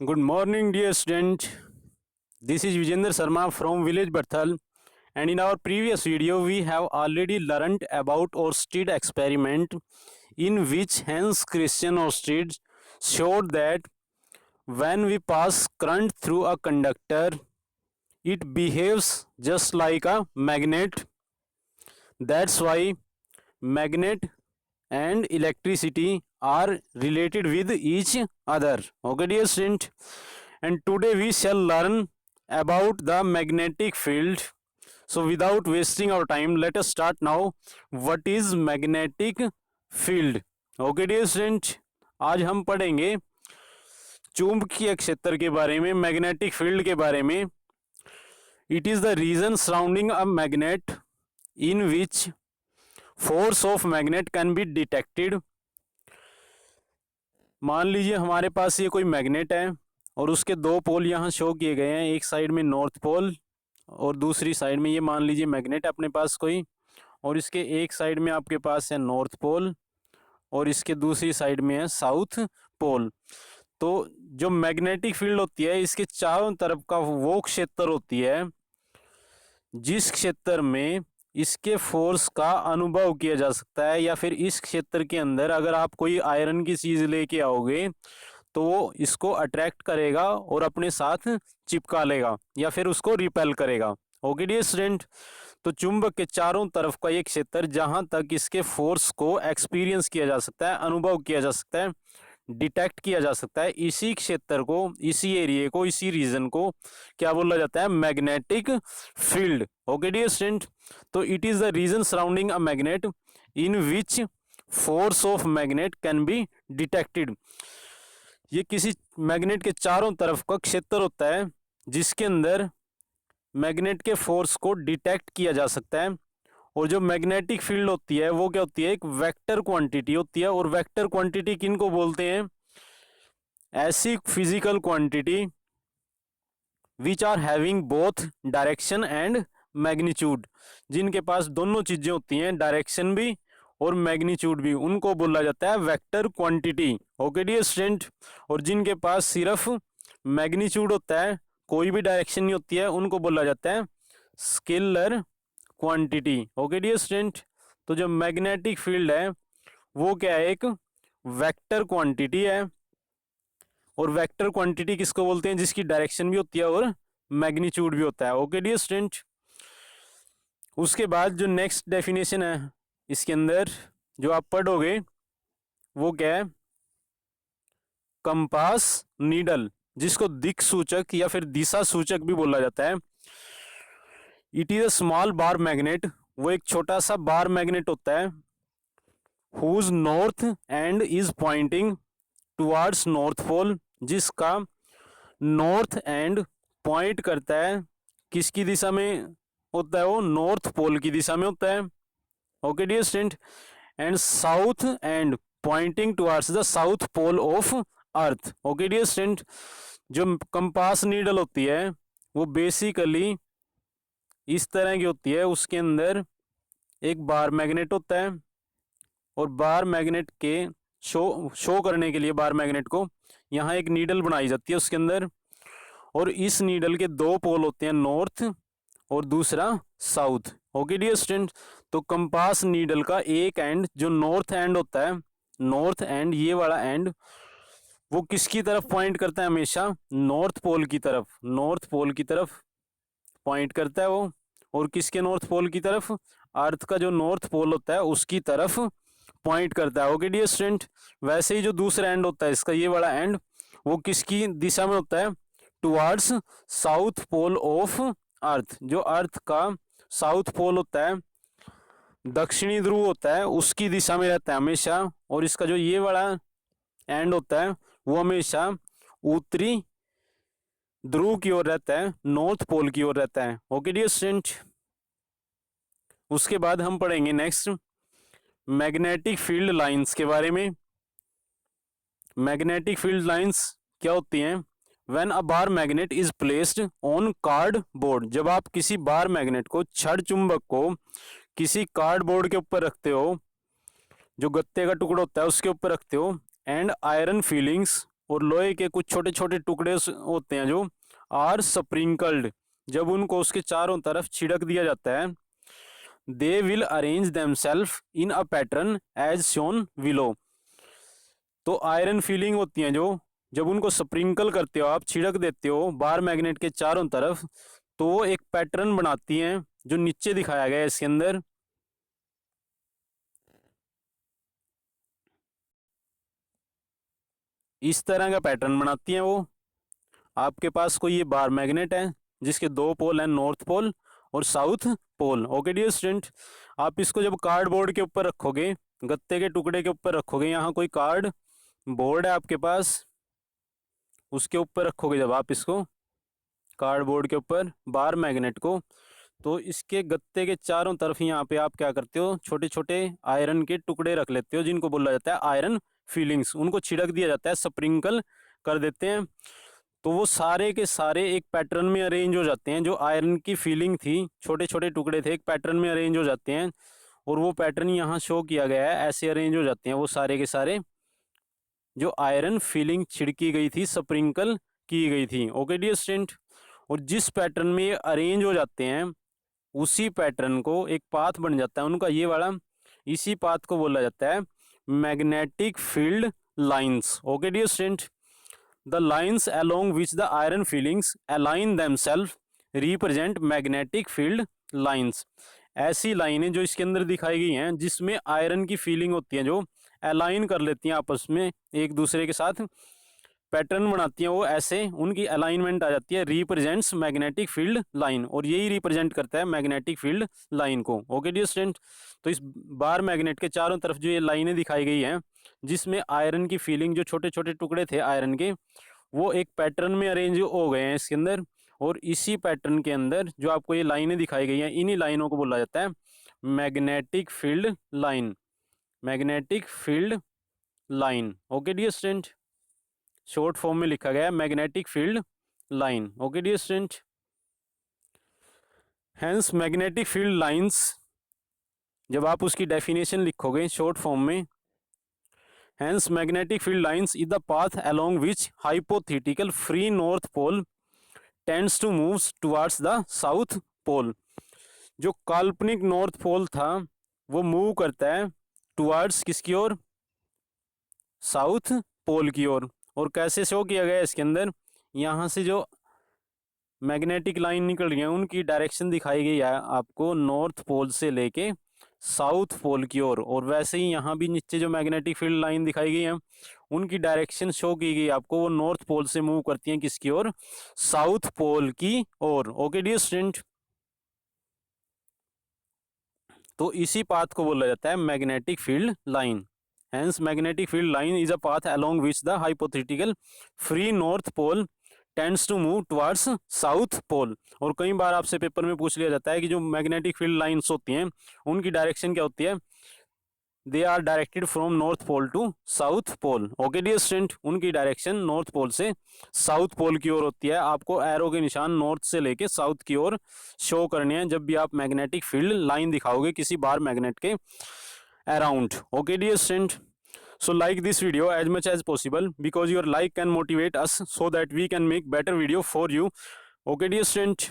Good morning, dear student. This is Vijender Sharma from village Barthal, and in our previous video, we have already learned about Oersted experiment, in which Hans Christian Oersted showed that when we pass current through a conductor, it behaves just like a magnet. That's why magnet and electricity are related with each other. Okay, dear student, and today we shall learn about the magnetic field. So without wasting our time, let us start now. What is magnetic field? Okay, dear student, आज हम पढ़ेंगे चुंबकीय क्षेत्र के बारे में, magnetic field के बारे में. It is the region surrounding a magnet in which force of magnet can be detected. मान लीजिए हमारे पास ये कोई मैग्नेट है और उसके दो पोल यहाँ शो किए गए हैं, एक साइड में नॉर्थ पोल और दूसरी साइड में ये मान लीजिए मैग्नेट अपने पास कोई, और इसके एक साइड में आपके पास है नॉर्थ पोल और इसके दूसरी साइड में है साउथ पोल. तो जो मैग्नेटिक फील्ड होती है इसके चारों तरफ का वो क्षेत्र होती है जिस क्षेत्र में इसके फोर्स का अनुभव किया जा सकता है, या फिर इस क्षेत्र के अंदर अगर आप कोई आयरन की चीज लेके आओगे तो वो इसको अट्रैक्ट करेगा और अपने साथ चिपका लेगा या फिर उसको रिपेल करेगा. ओके डियर स्टूडेंट, तो चुंबक के चारों तरफ का ये क्षेत्र जहां तक इसके फोर्स को एक्सपीरियंस किया जा सकता है, अनुभव किया जा सकता है, डिटेक्ट किया जा सकता है, इसी क्षेत्र को, इसी एरिया को, इसी रीजन को क्या बोला जाता है? Magnetic field. Okay dear student, तो it is the region surrounding a magnet in which force of magnet can be detected. ये किसी मैग्नेट के चारों तरफ का क्षेत्र होता है जिसके अंदर मैग्नेट के फोर्स को डिटेक्ट किया जा सकता है. और जो मैग्नेटिक फील्ड होती है वो क्या होती है? एक वेक्टर क्वांटिटी होती है. और वेक्टर क्वांटिटी किन को बोलते हैं? ऐसी physical quantity which are having both direction and magnitude, जिनके पास दोनों चीजें होती हैं, डायरेक्शन भी और मैग्नीट्यूड भी, उनको बोला जाता है vector quantity. Okay dear student, और जिनके पास सिर्फ मैग्नीट्यूड होता है, कोई भी डायरेक्शन नहीं होती है, उनको बोला जाता है scalar quantity. Okay dear student, तो जो मैग्नेटिक फील्ड है वो क्या है? एक वेक्टर क्वांटिटी है. और वेक्टर क्वांटिटी किसको बोलते हैं? जिसकी डायरेक्शन भी होती है और मैग्नीट्यूड भी होता है. ओके डियर स्टूडेंट, उसके बाद जो नेक्स्ट डेफिनेशन है इसके अंदर जो आप पढ़ोगे वो क्या है? कंपास नीडल, जिसको दिक सूचक या फिर दिशा सूचक भी बोला जाता है. It is a small bar magnet, वो एक छोटा सा बार मैग्नेट होता है. Whose north end is pointing towards north pole, जिसका नॉर्थ एंड पॉइंट करता है किसकी दिशा में होता है? वो नॉर्थ पोल की दिशा में होता है. Okay dear student, and south end pointing towards the south pole of earth. Okay dear student, जो कंपास नीडल होती है वो बेसिकली इस तरह की होती है. उसके अंदर एक बार मैग्नेट होता है और बार मैग्नेट के शो करने के लिए बार मैग्नेट को यहाँ एक नीडल बनाई जाती है उसके अंदर, और इस नीडल के दो पोल होते हैं, नॉर्थ और दूसरा साउथ. ओके डियर स्टूडेंट, तो कंपास नीडल का एक एंड जो नॉर्थ एंड होता है, नॉर्थ एंड ये वाला एंड, वो किसकी तरफ पॉइंट करता है? हमेशा नॉर्थ पोल की तरफ. नॉर्थ पोल की तरफ पॉइंट करता है वो. और किसके नॉर्थ पोल की तरफ? अर्थ का जो नॉर्थ पोल होता है उसकी तरफ पॉइंट करता है. ओके डियर स्टूडेंट, वैसे ही जो दूसरा एंड होता है इसका, ये वाला एंड, वो किसकी दिशा में होता है? Towards south pole of earth. जो अर्थ का साउथ पोल होता है, दक्षिणी ध्रुव होता है, उसकी दिशा में रहता है हमेशा. और इसका जो ये वाला एंड होता है वो हमेशा उत्तरी ध्रुव की ओर रहता है, नॉर्थ पोल की ओर रहता है. ओके डियर स्टूडेंट, उसके बाद हम पढ़ेंगे नेक्स्ट मैग्नेटिक फील्ड लाइंस के बारे में. मैग्नेटिक फील्ड लाइंस क्या होती हैं? When a bar magnet is placed on cardboard, जब आप किसी बार मैग्नेट को, छड़ चुंबक को किसी कार्डबोर्ड के ऊपर रखते हो, जो गत्ते का टुकड़ा होता है उसके ऊपर रखते हो, एंड आयरन फीलिंग्स और लोहे के कुछ छोटे छोटे टुकड़े होते हैं जो आर स्प्रिंकल्ड, जब उनको उसके चारों तरफ छिड़क दिया जाता है, they will arrange themselves in a pattern as shown below. तो आयरन फीलिंग होती हैं जो, जब उनको स्प्रिंकल करते हो आप, छिड़क देते हो बार मैग्नेट के चारों तरफ, तो वो एक पैटर्न बनाती हैं जो नीचे दिखाया गया है इसके अंदर। इस तरह का पैटर्न बनाती हैं वो। आपके पास कोई ये बार मैग्नेट है जिसके दो पोल हैं, नॉर्थ पोल और south pole. Okay dear student, आप इसको जब कार्डबोर्ड के ऊपर रखोगे, गत्ते के टुकड़े के ऊपर रखोगे, यहाँ कोई कार्ड बोर्ड है आपके पास, उसके ऊपर रखोगे जब आप इसको कार्डबोर्ड के ऊपर बार मैग्नेट को, तो इसके गत्ते के चारों तरफ यहाँ पे आप क्या करते हो, छोटे छोटे आयरन के टुकड़े रख लेते हो जिनको बोला जाता है आयरन फीलिंग्स। उनको छिड़क दिया जाता है, स्प्रिंकल कर देते हैं, तो वो सारे के सारे एक पैटर्न में अरेंज हो जाते हैं। जो आयरन की फीलिंग थी, छोटे छोटे टुकड़े थे, एक पैटर्न में अरेंज हो जाते हैं, और वो पैटर्न यहाँ शो किया गया है, ऐसे अरेंज हो जाते हैं वो सारे के सारे जो आयरन फीलिंग छिड़की गई थी, स्प्रिंकल की गई थी। ओके डियर स्टूडेंट, और जिस पैटर्न में ये अरेंज हो जाते हैं उसी पैटर्न को एक पाथ बन जाता है उनका ये वाला, इसी पाथ को बोला जाता है magnetic field lines. Okay dear student, the lines along which the iron fillings align themselves represent magnetic field lines। ऐसी लाइनें जो इसके अंदर दिखाई गई हैं जिसमें आयरन की फीलिंग होती है, जो अलाइन कर लेती हैं आपस में एक दूसरे के साथ, पैटर्न बनाती हैं वो, ऐसे उनकी अलाइनमेंट आ जाती है, रिप्रेजेंट्स मैग्नेटिक फील्ड लाइन, और यही रिप्रेजेंट करता है मैग्नेटिक फील्ड लाइन को। ओके डियर स्टूडेंट, तो इस बार मैग्नेट के चारों तरफ जो ये लाइनें दिखाई गई हैं जिसमें आयरन की फीलिंग, जो छोटे छोटे टुकड़े थे आयरन के, वो एक पैटर्न में अरेंज हो गए हैं इसके अंदर, और इसी पैटर्न के अंदर जो आपको ये लाइनें दिखाई गई हैं, इन्हीं लाइनों को बोला जाता है magnetic field line. Magnetic field line. Okay dear student, short form में लिखा गया है magnetic field line. Okay dear student, hence magnetic field lines, जब आप उसकी डेफिनेशन लिखोगे शॉर्ट फॉर्म में, hence magnetic field lines is the path along which hypothetical free north pole tends to moves towards the south pole. जो काल्पनिक north pole था वो move करता है टुवर्ड्स किसकी ओर, साउथ पोल की ओर। और कैसे शो किया गया इसके अंदर, यहाँ से जो मैग्नेटिक लाइन निकल रही है उनकी डायरेक्शन दिखाई गई है आपको नॉर्थ पोल से लेके साउथ पोल की ओर, और वैसे ही यहाँ भी नीचे जो मैग्नेटिक फील्ड लाइन दिखाई गई है उनकी डायरेक्शन शो की गई आपको, वो नॉर्थ पोल से मूव करती हैं किसकी ओर, साउथ पोल की ओर। ओके डियर स्टूडेंट, तो इसी पाथ को बोला जाता है magnetic field line. Hence magnetic field line is a path along which the hypothetical free north pole tends to move towards south pole। और कई बार आपसे पेपर में पूछ लिया जाता है कि जो मैग्नेटिक फील्ड लाइंस होती हैं उनकी डायरेक्शन क्या होती है, they are directed from north pole to south pole. Okay dear student, उनकी डायरेक्शन नॉर्थ पोल से साउथ पोल की ओर होती है। आपको एरो के निशान नॉर्थ से लेके साउथ की ओर शो करने हैं जब भी आप मैग्नेटिक फील्ड लाइन दिखाओगे किसी बार मैग्नेट के around। Okay dear student, so like this video as much as possible because your like can motivate us so that we can make better video for you। Okay dear student।